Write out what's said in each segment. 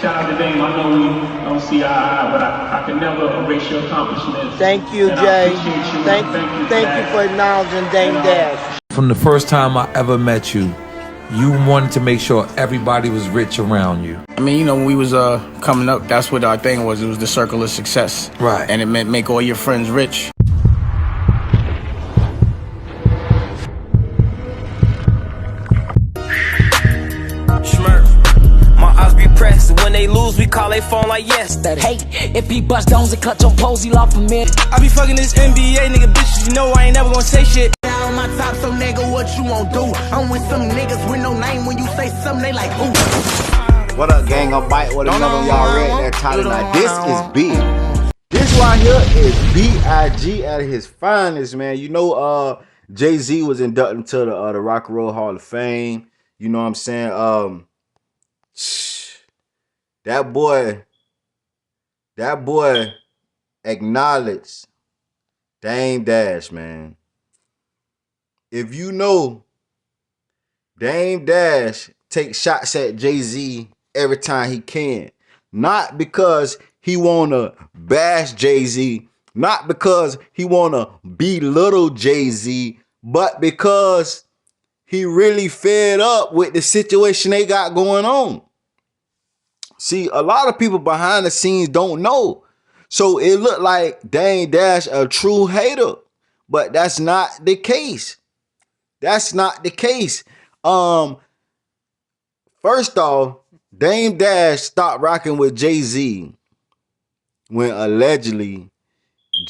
shout out to Dame. I know we don't see eye to eye, but I can never erase your accomplishments. Thank you, Jay. Thank you for acknowledging Dame Dash. From the first time I ever met you, you wanted to make sure everybody was rich around you. I mean, you know, when we was coming up, that's what our thing was. It was the circle of success. Right. And it meant make all your friends rich. When they lose, we call they phone like yes. That hate, if he bust downs and clutch on pose, he lost for me. I be fucking this NBA nigga bitches, you know I ain't never gonna say shit. On my top, so nigga, what you won't do? I'm with some niggas with no name. When you say something, they like who? What up, gang? I'm Bite with another y'all read that title. Now this is big. This right here is B.I.G. at his finest, man. You know, Jay-Z was inducted into the Rock and Roll Hall of Fame. You know what I'm saying? That boy acknowledged Dame Dash, man. If you know, Dame Dash takes shots at Jay-Z every time he can. Not because he wanna bash Jay-Z, not because he wanna belittle Jay-Z, but because he really fed up with the situation they got going on. See, a lot of people behind the scenes don't know. So it looked like Dame Dash a true hater. But that's not the case. That's not the case. First off, Dame Dash stopped rocking with Jay-Z when allegedly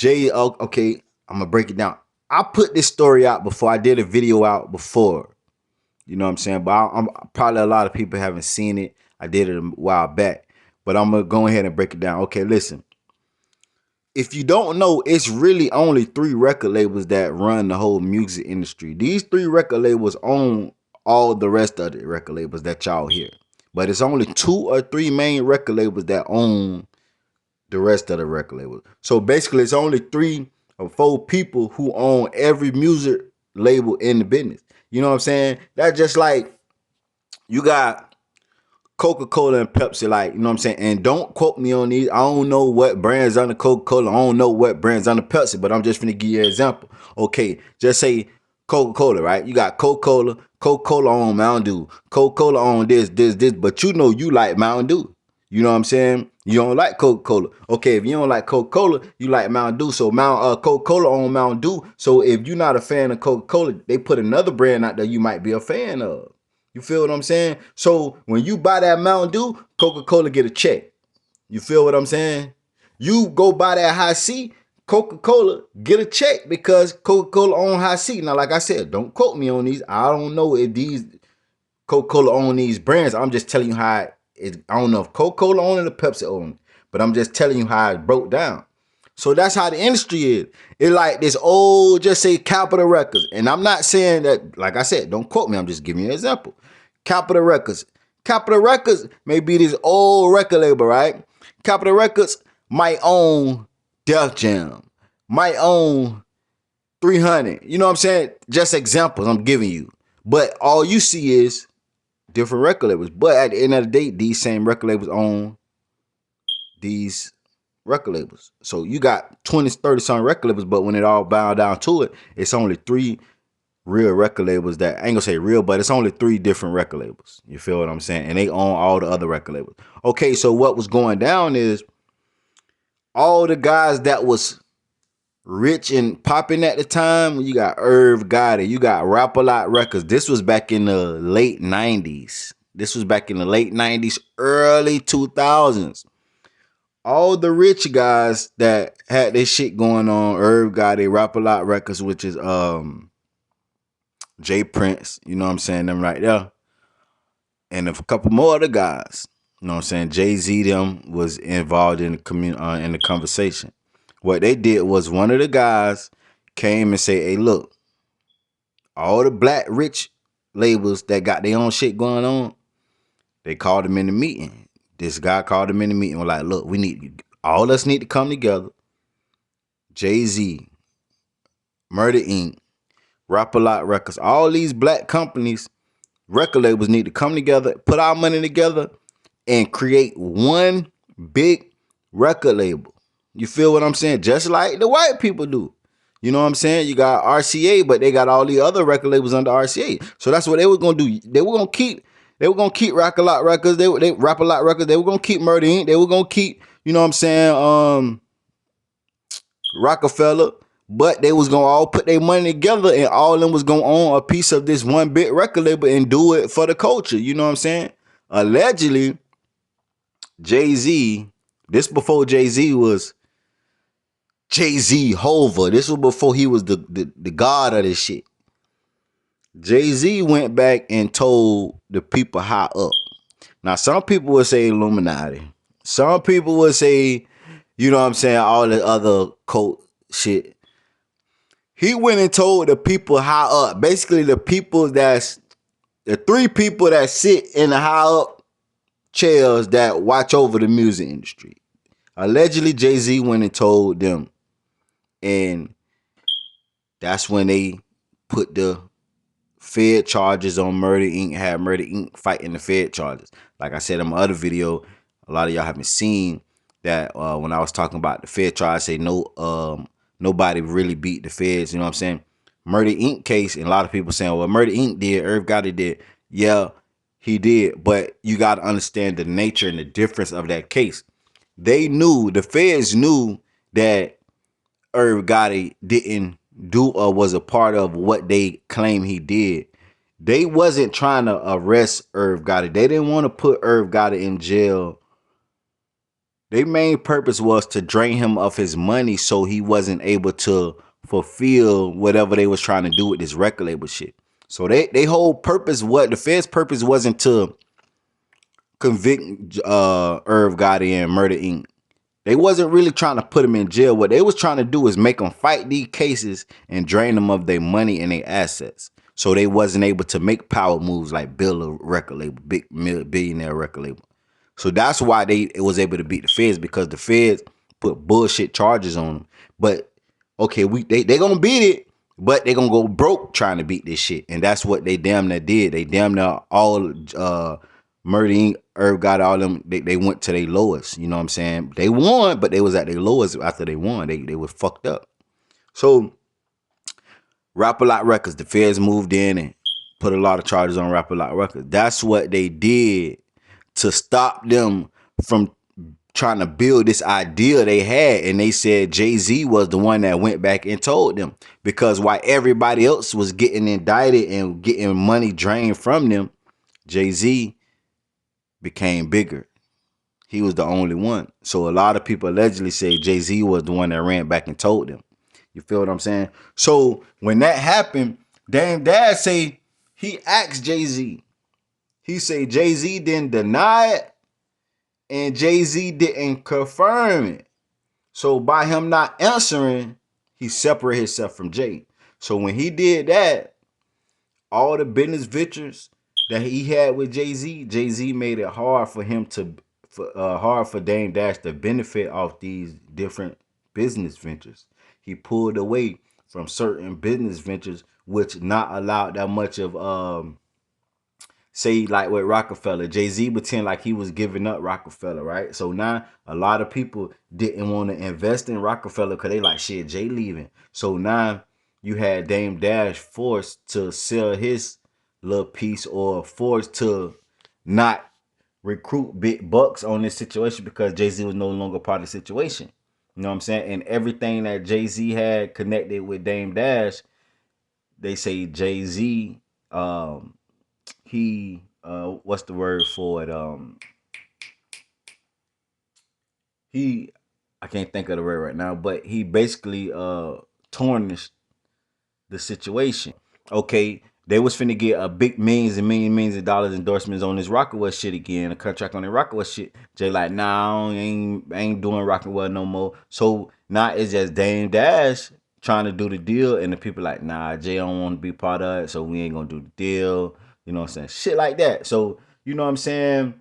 okay, I'm gonna break it down. I put this story out before. I did a video out before. You know what I'm saying? But I'm probably a lot of people haven't seen it. I did it a while back, but I'm going to go ahead and break it down. Okay, listen. If you don't know, it's really only 3 record labels that run the whole music industry. These 3 record labels own all the rest of the record labels that y'all hear. But it's only 2 or 3 main record labels that own the rest of the record labels. So basically, it's only 3 or 4 people who own every music label in the business. You know what I'm saying? That's just like you got Coca-Cola and Pepsi, like, you know what I'm saying? And don't quote me on these. I don't know what brands under Coca-Cola. I don't know what brands under Pepsi, but I'm just going to give you an example. Okay, just say Coca-Cola, right? You got Coca-Cola. Coca-Cola on Mountain Dew. Coca-Cola on this, but you know you like Mountain Dew. You know what I'm saying? You don't like Coca-Cola. Okay, if you don't like Coca-Cola, you like Mountain Dew. So Coca-Cola on Mountain Dew. So if you're not a fan of Coca-Cola, they put another brand out there you might be a fan of. You feel what I'm saying? So when you buy that Mountain Dew, Coca-Cola get a check. You feel what I'm saying? You go buy that High C, Coca-Cola get a check because Coca-Cola own High C. Now, like I said, don't quote me on these. I don't know if these Coca-Cola own these brands. I'm just telling you how it, I don't know if Coca-Cola own it or Pepsi own it, but I'm just telling you how it broke down. So that's how the industry is. It's like this old, just say Capitol Records. And I'm not saying that, like I said, don't quote me. I'm just giving you an example. Capitol Records. Capitol Records may be this old record label, right? Capitol Records might own Def Jam, might own 300. You know what I'm saying? Just examples I'm giving you. But all you see is different record labels. But at the end of the day, these same record labels own these record labels. So you got 20, 30 some record labels, but when it all bound down to it, it's only 3 real record labels that, I ain't gonna say real, but it's only 3 different record labels. You feel what I'm saying? And they own all the other record labels. Okay, so what was going down is all the guys that was rich and popping at the time, you got Irv Gotti, you got Rap-A-Lot Records. This was back in the late 90s. This was back in the late 90s, early 2000s. All the rich guys that had this shit going on, Irv Gotti, Rap-A-Lot Records, which is Jay Prince, you know what I'm saying, them right there. And a couple more other guys, you know what I'm saying, Jay-Z them was involved in the conversation. What they did was one of the guys came and said, hey, look, all the black rich labels that got their own shit going on, they called him in the meeting. This guy called him in the meeting, was like, look, all of us need to come together. Jay-Z, Murder Inc., Rap-A-Lot Records, all these black companies, record labels need to come together, put our money together, and create one big record label. You feel what I'm saying? Just like the white people do. You know what I'm saying? You got RCA, but they got all the other record labels under RCA. So that's what they were gonna do. They were gonna keep Rock a Lot Records. They Rap a Lot Records. They were gonna keep Murder Inc. They were gonna keep, you know what I'm saying, Rockefeller. But they was gonna all put their money together, and all of them was gonna own a piece of this one big record label and do it for the culture. You know what I'm saying? Allegedly, Jay-Z, this before Jay-Z was Jay-Z Hover. This was before he was the god of this shit. Jay-Z went back and told the people high up. Now, some people would say Illuminati. Some people would say, you know what I'm saying, all the other cult shit. He went and told the people high up. Basically, the three people that sit in the high up chairs that watch over the music industry. Allegedly, Jay-Z went and told them. And that's when they put the Fed charges on Murder Inc. Had Murder Inc. fighting the Fed charges. Like I said in my other video, a lot of y'all haven't seen that when I was talking about the Fed charge, I say nobody really beat the Feds. You know what I'm saying? Murder Inc. case, and a lot of people saying, well, Murder Inc. did, Irv Gotti did. Yeah, he did. But you got to understand the nature and the difference of that case. The Feds knew that Irv Gotti didn't do or was a part of what they claim he did. They wasn't trying to arrest Irv Gotti. They didn't want to put Irv Gotti in jail. Their main purpose was to drain him of his money so he wasn't able to fulfill whatever they was trying to do with this record label shit. So they whole purpose, the Fed's purpose wasn't to convict Irv Gotti and Murder Inc. They wasn't really trying to put him in jail. What they was trying to do is make them fight these cases and drain them of their money and their assets. So they wasn't able to make power moves like build a record label, big billionaire record label. So that's why it was able to beat the Feds, because the Feds put bullshit charges on them. But okay, they gonna beat it, but they gonna go broke trying to beat this shit. And that's what they damn near did. They damn near all Murder Inc., Irv got all them, they went to their lowest. You know what I'm saying? They won, but they was at their lowest after they won. They was fucked up. So Rap a Lot Records, the Feds moved in and put a lot of charges on Rap a Lot Records. That's what they did to stop them from trying to build this idea they had. And they said Jay-Z was the one that went back and told them, because while everybody else was getting indicted and getting money drained from them, Jay-Z became bigger. He was the only one. So a lot of people allegedly say Jay-Z was the one that ran back and told them. You feel what I'm saying? So when that happened, Dame Dash say he asked Jay-Z. He say Jay-Z didn't deny it and Jay-Z didn't confirm it. So by him not answering, he separated himself from Jay. So when he did that, all the business ventures that he had with Jay-Z, Jay-Z made it hard for him hard for Dame Dash to benefit off these different business ventures. He pulled away from certain business ventures, which not allowed that much of say like with Rockefeller. Jay-Z pretend like he was giving up Rockefeller, right? So now a lot of people didn't want to invest in Rockefeller because they like, shit, Jay leaving. So now you had Dame Dash forced to sell his little piece, or forced to not recruit big bucks on this situation because Jay-Z was no longer part of the situation. You know what I'm saying? And everything that Jay-Z had connected with Dame Dash, they say Jay-Z, he, what's the word for it? I can't think of the word right now, but he basically tarnished the situation. Okay, they was finna get a big millions of dollars endorsements on this Rockaway shit again, a contract on the Rockaway shit. Jay like, nah, I ain't doing Rockaway no more. So now it's just Dame Dash trying to do the deal, and the people like, nah, Jay don't want to be part of it, so we ain't gonna do the deal. You know what I'm saying? Shit like that. So, you know what I'm saying?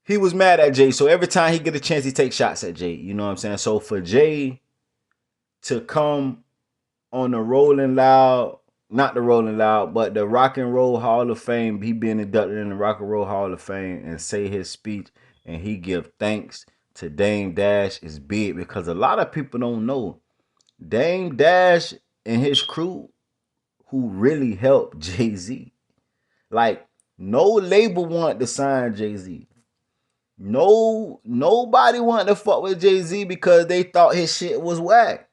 He was mad at Jay. So every time he get a chance, he takes shots at Jay. You know what I'm saying? So for Jay to come on the Rolling Loud not the Rolling Loud, but the Rock and Roll Hall of Fame. He been inducted in the Rock and Roll Hall of Fame and say his speech and he give thanks to Dame Dash is big because a lot of people don't know Dame Dash and his crew who really helped Jay-Z. Like, no label wanted to sign Jay-Z. Nobody wanted to fuck with Jay-Z because they thought his shit was whack.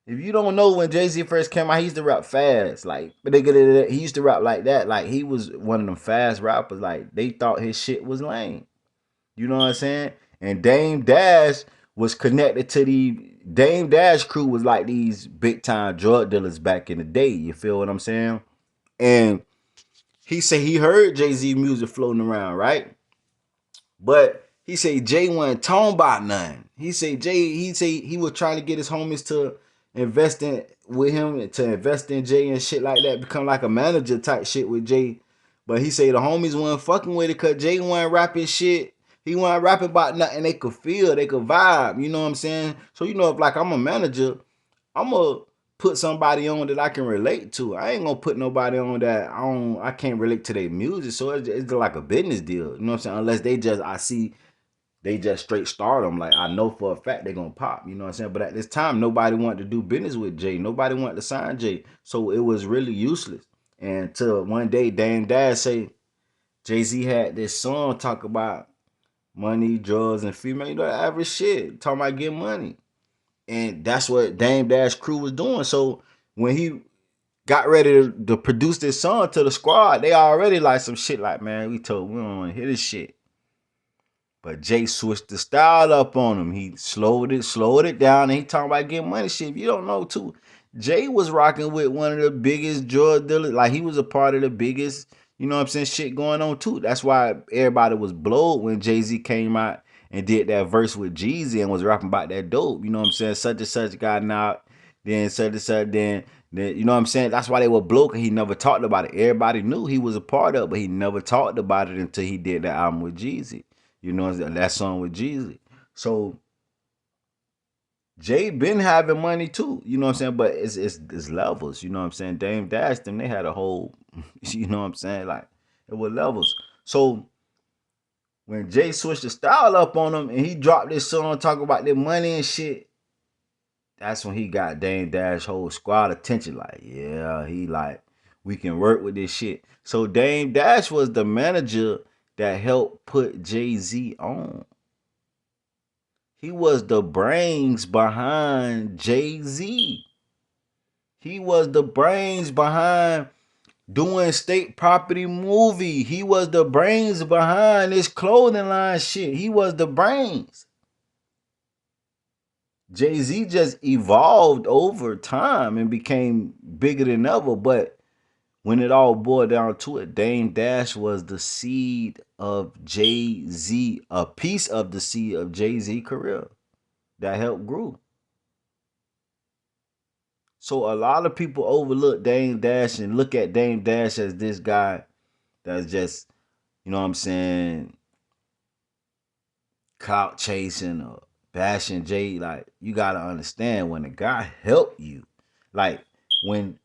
If you don't know, when Jay-Z first came out, he used to rap fast. Like, but he used to rap like that. Like, he was one of them fast rappers. Like, they thought his shit was lame. You know what I'm saying? And Dame Dash was connected to the Dame Dash crew was like these big time drug dealers back in the day. You feel what I'm saying? And he said he heard Jay-Z music floating around, right? But he said Jay wasn't talking about nothing. He said he was trying to get his homies to invest in with him, to invest in Jay and shit like that, become like a manager type shit with Jay. But he said the homies wasn't fucking with it because Jay wasn't rapping shit. He wasn't rapping about nothing they could feel, they could vibe. You know what I'm saying? So, you know, if like I'm a manager, I'm going to put somebody on that I can relate to. I ain't going to put nobody on that I can't relate to their music. So it's like a business deal. You know what I'm saying? Unless they just straight start them. Like, I know for a fact they're going to pop. You know what I'm saying? But at this time, nobody wanted to do business with Jay. Nobody wanted to sign Jay. So it was really useless. And till one day, Dame Dash say Jay-Z had this song talk about money, drugs, and female. You know, the average shit. Talking about getting money. And that's what Dame Dash crew was doing. So when he got ready to produce this song to the squad, they already like some shit like, man, we don't want to hear this shit. But Jay switched the style up on him. He slowed it down, and he talking about getting money shit. If you don't know too, Jay was rocking with one of the biggest drug dealers. Like, he was a part of the biggest, you know what I'm saying, shit going on too. That's why everybody was blowed when Jay-Z came out and did that verse with Jeezy and was rapping about that dope. You know what I'm saying? Such and such got out, then such and such, then you know what I'm saying? That's why they were blow, because he never talked about it. Everybody knew he was a part of it, but he never talked about it until he did that album with Jeezy. You know, that song with Jeezy. So Jay been having money too, you know what I'm saying? But it's levels, you know what I'm saying? Dame Dash, them, they had a whole, you know what I'm saying? Like, it was levels. So when Jay switched the style up on him and he dropped this song talking about their money and shit, that's when he got Dame Dash whole squad attention. Like, yeah, he like, we can work with this shit. So Dame Dash was the manager that helped put Jay-Z on. He was the brains behind Jay-Z. He was the brains behind doing State Property movie. He was the brains behind this clothing line shit. He was the brains. Jay-Z just evolved over time and became bigger than ever, but when it all boiled down to it, Dame Dash was the seed of Jay-Z, a piece of the seed of Jay-Z career that helped grow. So a lot of people overlook Dame Dash and look at Dame Dash as this guy that's just, you know what I'm saying, clout chasing or bashing Jay. Like, you gotta understand, when a guy helped you, like, when,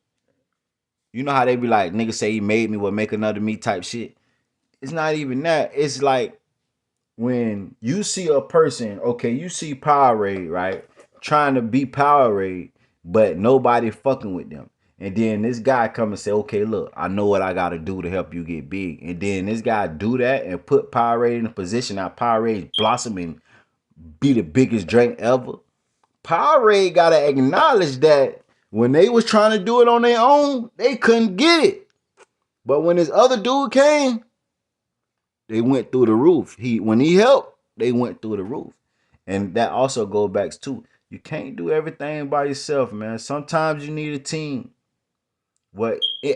you know how they be like, niggas say he made me, what, make another me type shit. It's not even that. It's like, when you see a person, okay, you see Powerade, right? Trying to be Powerade, but nobody fucking with them. And then this guy come and say, okay, look, I know what I got to do to help you get big. And then this guy do that and put Powerade in a position now Powerade blossom and be the biggest drink ever. Powerade got to acknowledge that when they was trying to do it on their own, they couldn't get it. But when this other dude came, they went through the roof. When he helped, they went through the roof. And that also goes back to, you can't do everything by yourself, man. Sometimes you need a team.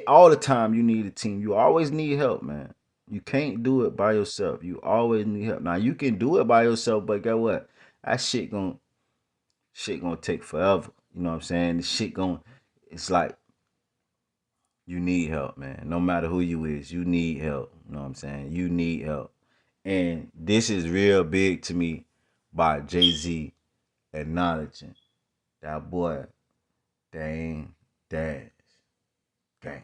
All the time you need a team. You always need help, man. You can't do it by yourself. You always need help. Now, you can do it by yourself, but guess what? That shit gonna take forever. You know what I'm saying? It's like, you need help, man. No matter who you is, you need help. You know what I'm saying? You need help. And this is real big to me by Jay-Z acknowledging that boy, Dame Dash. Gang.